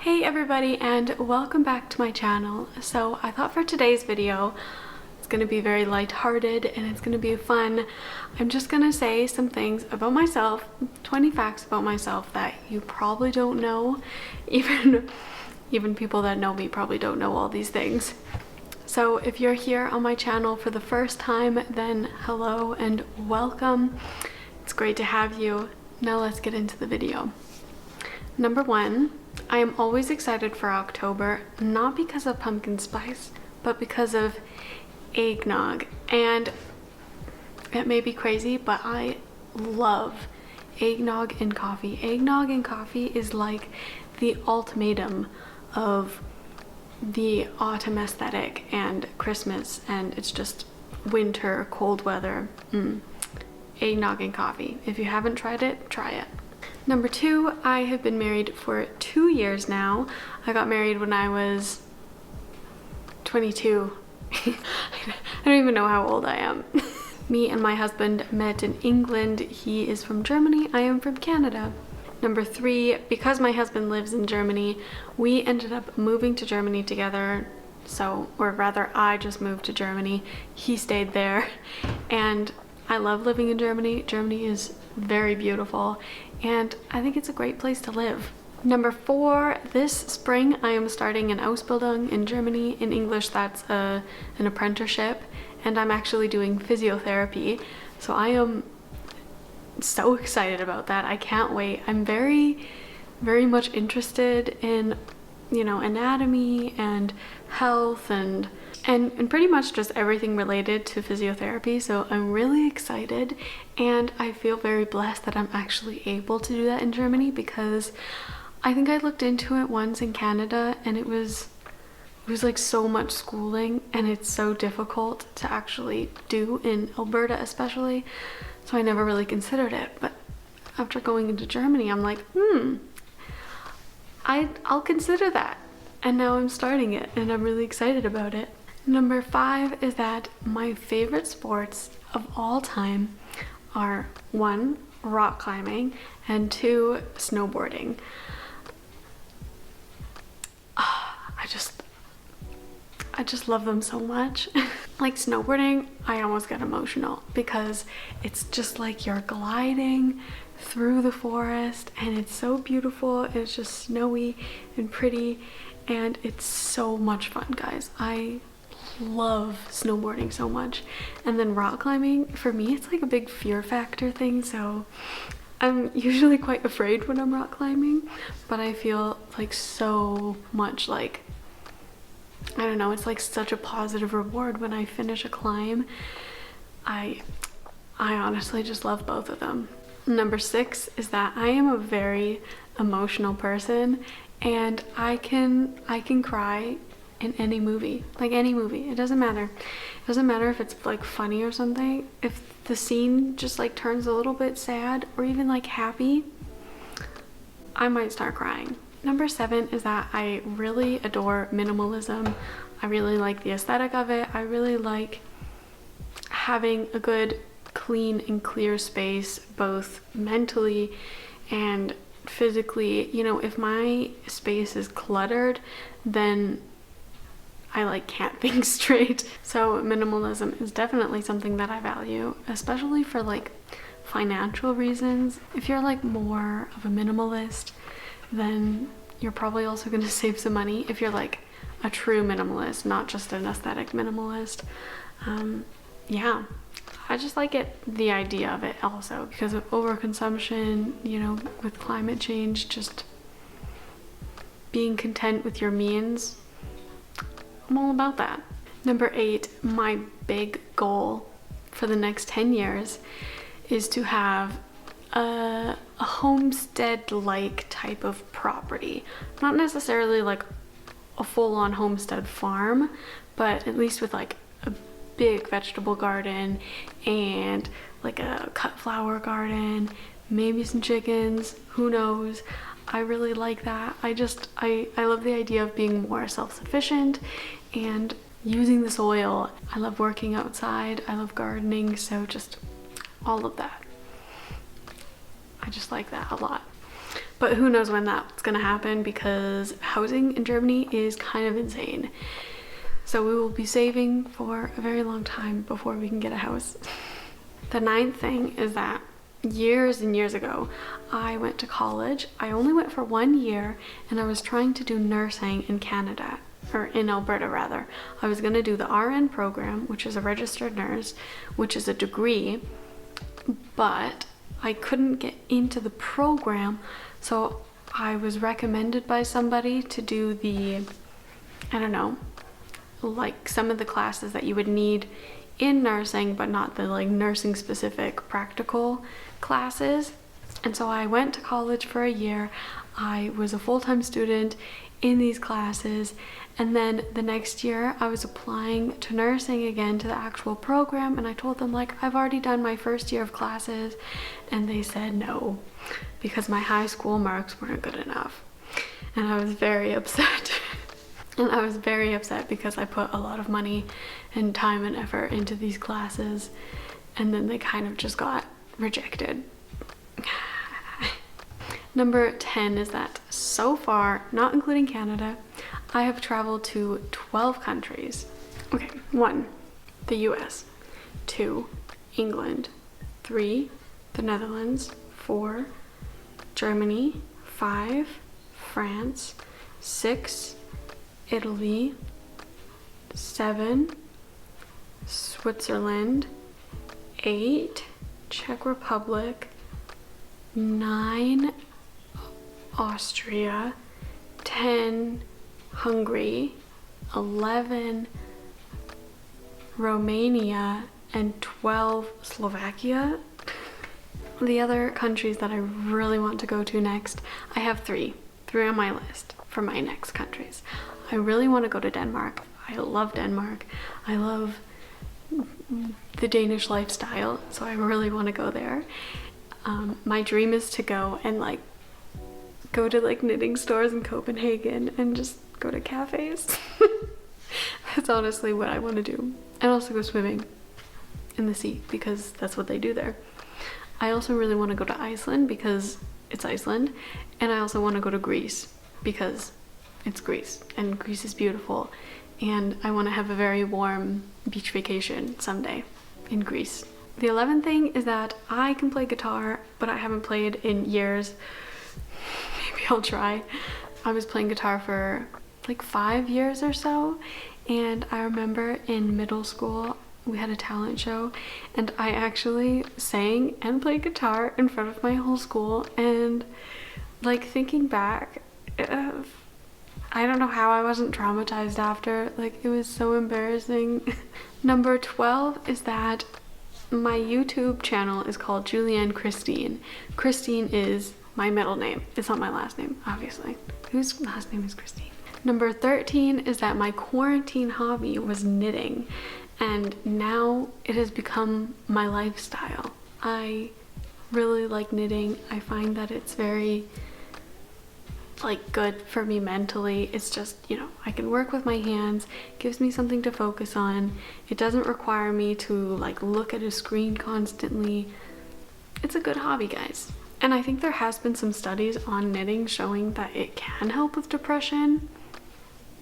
Hey everybody, and welcome back to my channel. So I thought for today's video it's gonna be very lighthearted and it's gonna be fun. I'm just gonna say some things about myself, 20 facts about myself that you probably don't know. Even people that know me probably don't know all these things. So if you're here on my channel for the first time, then hello and welcome. It's great to have you. Now let's get into the video. Number one, I am always excited for October, not because of pumpkin spice, but because of eggnog. And it may be crazy, but I love eggnog and coffee. Eggnog and coffee is like the ultimatum of the autumn aesthetic and Christmas, and it's just winter, cold weather. Eggnog and coffee. If you haven't tried it, try it. Number two, I have been married for 2 years now. I got married when I was 22. I don't even know how old I am. Me and my husband met in England. He is from Germany. I am from Canada. Number three, because my husband lives in Germany, we ended up moving to Germany together. Or rather, I just moved to Germany. He stayed there. And I love living in Germany. Germany is very beautiful, and I think it's a great place to live. Number four, this spring I am starting an Ausbildung in Germany. In English, that's an apprenticeship, and I'm actually doing physiotherapy. So I am so excited about that. I can't wait. I'm very, very much interested in, anatomy and health and pretty much just everything related to physiotherapy. So I'm really excited, and I feel very blessed that I'm actually able to do that in Germany, because I think I looked into it once in Canada and it was like so much schooling, and it's so difficult to actually do in Alberta especially. So I never really considered it, but after going into Germany, I'm like, I'll consider that. And now I'm starting it and I'm really excited about it. Number five is that my favorite sports of all time are 1, rock climbing, and 2, snowboarding. I just love them so much. Like snowboarding, I almost get emotional because it's just like you're gliding through the forest and it's so beautiful. It's just snowy and pretty, and it's so much fun, guys. I love snowboarding so much. And then rock climbing, for me, it's like a big fear factor thing, so I'm usually quite afraid when I'm rock climbing, but I feel like so much like, I don't know, it's like such a positive reward when I finish a climb. I honestly just love both of them. Number 6 is that I am a very emotional person, and I can cry in any movie, like any movie. It doesn't matter. It doesn't matter if it's like funny or something. If the scene just like turns a little bit sad or even like happy, I might start crying. Number 7 is that I really adore minimalism. I really like the aesthetic of it. I really like having a good, clean and clear space, both mentally and physically. If my space is cluttered, then I can't think straight. So minimalism is definitely something that I value, especially for financial reasons. If you're more of a minimalist, then you're probably also going to save some money. If you're a true minimalist, not just an aesthetic minimalist. Yeah, I just like the idea of it also because of overconsumption, with climate change, just being content with your means. I'm all about that. Number 8, my big goal for the next 10 years is to have a homestead-like type of property. Not necessarily a full-on homestead farm, but at least with a big vegetable garden and a cut flower garden, maybe some chickens, who knows. I really like that. I love the idea of being more self-sufficient and using the soil. I love working outside. I love gardening, so just all of that. I just like that a lot. But who knows when that's gonna happen, because housing in Germany is kind of insane. So we will be saving for a very long time before we can get a house. The ninth thing is that years and years ago, I went to college. I only went for 1 year, and I was trying to do nursing in Canada, or in Alberta rather. I was gonna do the RN program, which is a registered nurse, which is a degree, but I couldn't get into the program, so I was recommended by somebody to do the, I don't know, like some of the classes that you would need in nursing, but not the like nursing specific practical classes. And so I went to college for a year. I was a full-time student in these classes, and then the next year I was applying to nursing again, to the actual program, and I told them like, I've already done my first year of classes, and they said no, because my high school marks weren't good enough. And I was very upset. And I was very upset because I put a lot of money and time and effort into these classes, and then they kind of just got rejected. Number 10 is that so far, not including Canada, I have traveled to 12 countries. Okay, 1, the US, 2, England, 3, the Netherlands, 4, Germany, 5, France, 6, Italy, 7, Switzerland, 8, Czech Republic, 9, Austria, 10, Hungary, 11, Romania, and 12, Slovakia. The other countries that I really want to go to next, I have three on my list for my next countries. I really want to go to Denmark. I love Denmark. I love the Danish lifestyle, so I really want to go there. My dream is to go and like go to like knitting stores in Copenhagen and just go to cafes. That's honestly what I want to do. And also go swimming in the sea, because that's what they do there. I also really want to go to Iceland because it's Iceland, and I also want to go to Greece because it's Greece, and Greece is beautiful, and I want to have a very warm beach vacation someday in Greece. The 11th thing is that I can play guitar, but I haven't played in years. Maybe I'll try. I was playing guitar for like 5 years or so, and I remember in middle school we had a talent show, and I actually sang and played guitar in front of my whole school, and like thinking back, I don't know how I wasn't traumatized after. Like, it was so embarrassing. Number 12 is that my YouTube channel is called Julianne Christine. Christine is my middle name. It's not my last name, obviously. Whose last name is Christine? Number 13 is that my quarantine hobby was knitting, and now it has become my lifestyle. I really like knitting. I find that it's very like good for me mentally. It's just, you know, I can work with my hands, gives me something to focus on. It doesn't require me to like look at a screen constantly. It's a good hobby, guys. And I think there has been some studies on knitting showing that it can help with depression.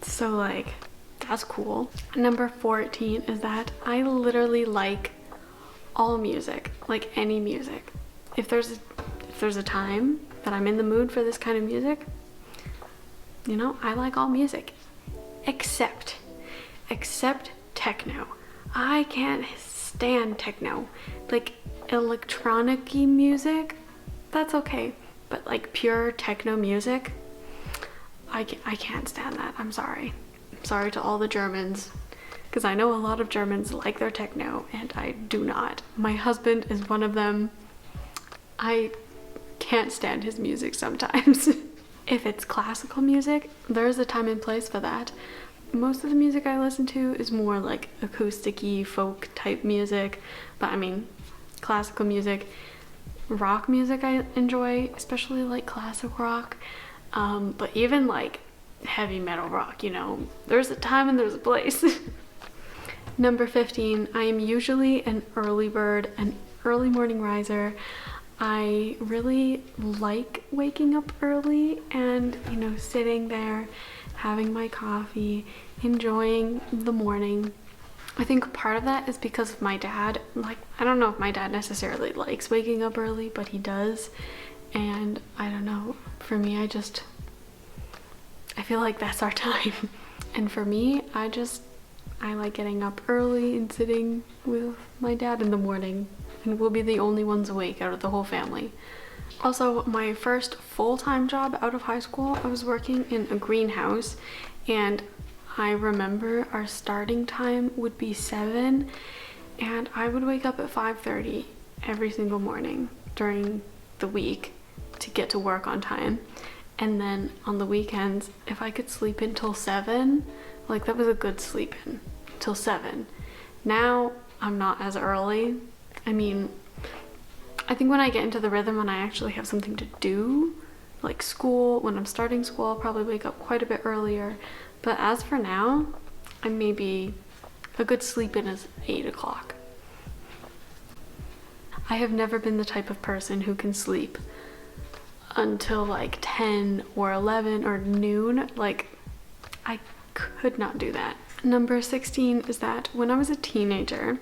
So like, that's cool. Number 14 is that I literally like all music, like any music. If there's a time that I'm in the mood for this kind of music, you know, I like all music, except techno. I can't stand techno. Like electronic-y music, that's okay, but like pure techno music, I can't stand that. I'm sorry. I'm sorry to all the Germans, because I know a lot of Germans like their techno, and I do not. My husband is one of them. I can't stand his music sometimes. If it's classical music, there's a time and place for that. Most of the music I listen to is more like acoustic-y, folk type music, but I mean, classical music. Rock music I enjoy, especially like classic rock, but even like heavy metal rock, you know, there's a time and there's a place. Number 15, I am usually an early bird, an early morning riser. I really like waking up early and, you know, sitting there, having my coffee, enjoying the morning. I think part of that is because of my dad. Like, I don't know if my dad necessarily likes waking up early, but he does. And I don't know, for me, I feel like that's our time. And for me, I like getting up early and sitting with my dad in the morning, and we'll be the only ones awake out of the whole family. Also, my first full-time job out of high school, I was working in a greenhouse, and I remember our starting time would be 7, and I would wake up at 5:30 every single morning during the week to get to work on time. And then on the weekends, if I could sleep until 7, like that was a good sleep in till 7. Now I'm not as early. I mean, I think when I get into the rhythm and I actually have something to do, like school, when I'm starting school, I'll probably wake up quite a bit earlier. But as for now, I maybe a good sleep in is 8 o'clock. I have never been the type of person who can sleep until like 10 or 11 or noon. Like, I could not do that. Number 16 is that when I was a teenager,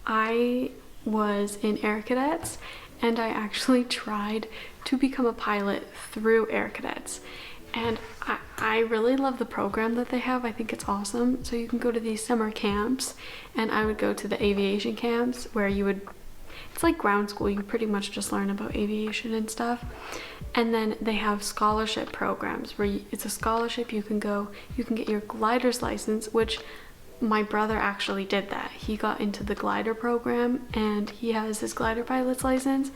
I was in Air Cadets, and I actually tried to become a pilot through Air Cadets. And I really love the program that they have. I think it's awesome. So you can go to these summer camps, and I would go to the aviation camps where it's like ground school. You pretty much just learn about aviation and stuff. And then they have scholarship programs where it's a scholarship. You can get your glider's license, which my brother actually did that. He got into the glider program and he has his glider pilot's license.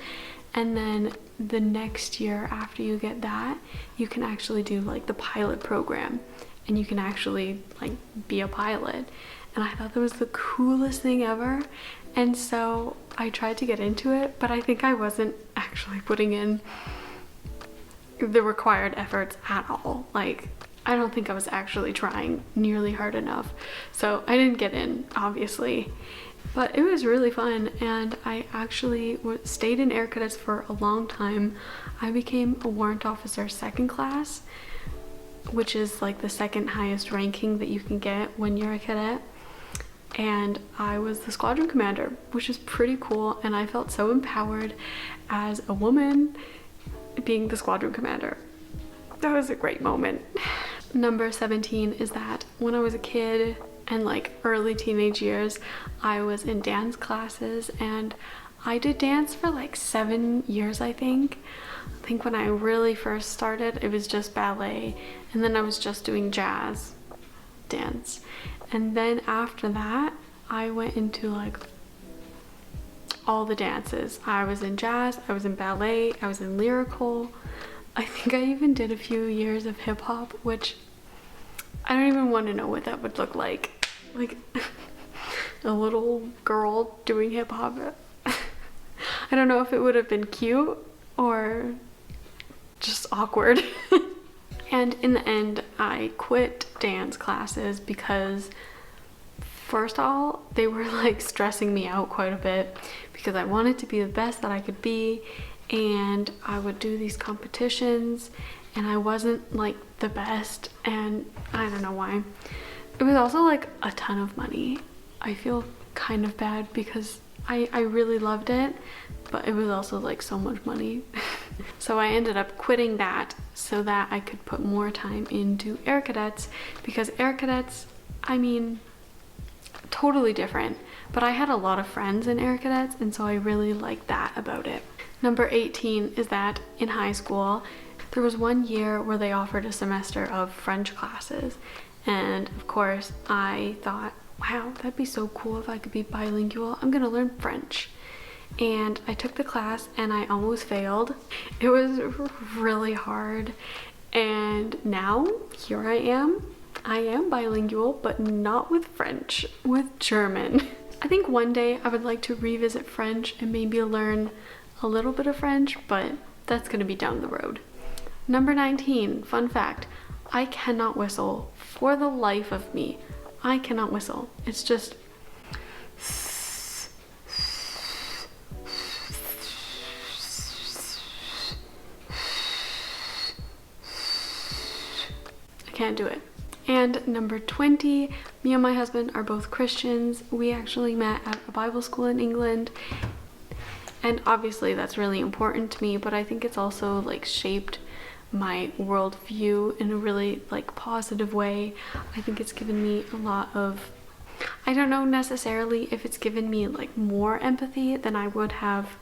And then the next year after you get that, you can actually do like the pilot program, and you can actually like be a pilot. And I thought that was the coolest thing ever. And so I tried to get into it, but I think I wasn't actually putting in the required efforts at all. Like, I don't think I was actually trying nearly hard enough. So I didn't get in, obviously. But it was really fun, and I actually stayed in Air Cadets for a long time. I became a warrant officer 2nd class, which is like the second highest ranking that you can get when you're a cadet. And I was the squadron commander, which is pretty cool, and I felt so empowered as a woman being the squadron commander. That was a great moment. Number 17 is that when I was a kid and like early teenage years, I was in dance classes, and I did dance for like 7 years, I think. I think when I really first started, it was just ballet, and then I was just doing jazz dance. And then after that, I went into like all the dances. I was in jazz, I was in ballet, I was in lyrical. I think I even did a few years of hip hop, which I don't even want to know what that would look like. Like a little girl doing hip hop. I don't know if it would have been cute or just awkward. And in the end, I quit dance classes because first of all, they were like stressing me out quite a bit because I wanted to be the best that I could be, and I would do these competitions and I wasn't like the best, and I don't know why. It was also like a ton of money. I feel kind of bad because I really loved it, but it was also like so much money. So I ended up quitting that so that I could put more time into Air Cadets, because Air Cadets, I mean, totally different, but I had a lot of friends in Air Cadets, and so I really liked that about it. Number 18 is that in high school, there was one year where they offered a semester of French classes, and of course I thought, wow, that'd be so cool if I could be bilingual. I'm gonna learn French. And I took the class and I almost failed. It was really hard, and now here I am. I am bilingual, but not with French, with German. I think one day I would like to revisit French and maybe learn a little bit of French, but that's gonna be down the road. Number 19, fun fact, I cannot whistle for the life of me. I cannot whistle. It's just can't do it. And number 20, me and my husband are both Christians. We actually met at a Bible school in England, and obviously that's really important to me, but I think it's also like shaped my worldview in a really like positive way. I think it's given me a lot of, I don't know necessarily if it's given me like more empathy than I would have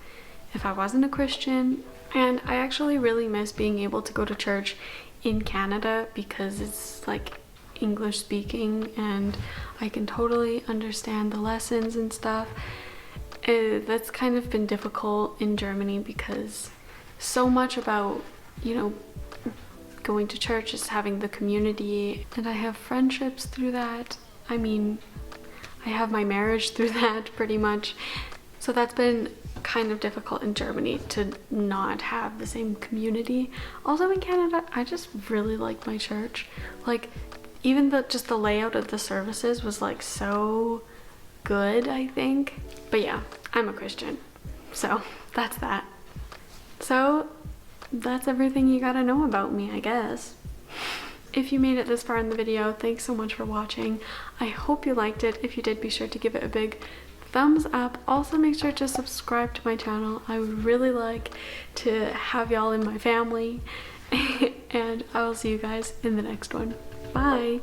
if I wasn't a Christian. And I actually really miss being able to go to church in Canada because it's like English speaking and I can totally understand the lessons and stuff. That's kind of been difficult in Germany because so much about, you know, going to church is having the community, and I have friendships through that. I mean, I have my marriage through that pretty much. So that's been kind of difficult in Germany to not have the same community. Also in Canada, I just really like my church. Like, even just the layout of the services was like so good, I think. But yeah, I'm a Christian, so that's that. So that's everything you gotta know about me, I guess. If you made it this far in the video, thanks so much for watching. I hope you liked it. If you did, be sure to give it a big thumbs up. Also make sure to subscribe to my channel. I would really like to have y'all in my family. And I will see you guys in the next one. Bye.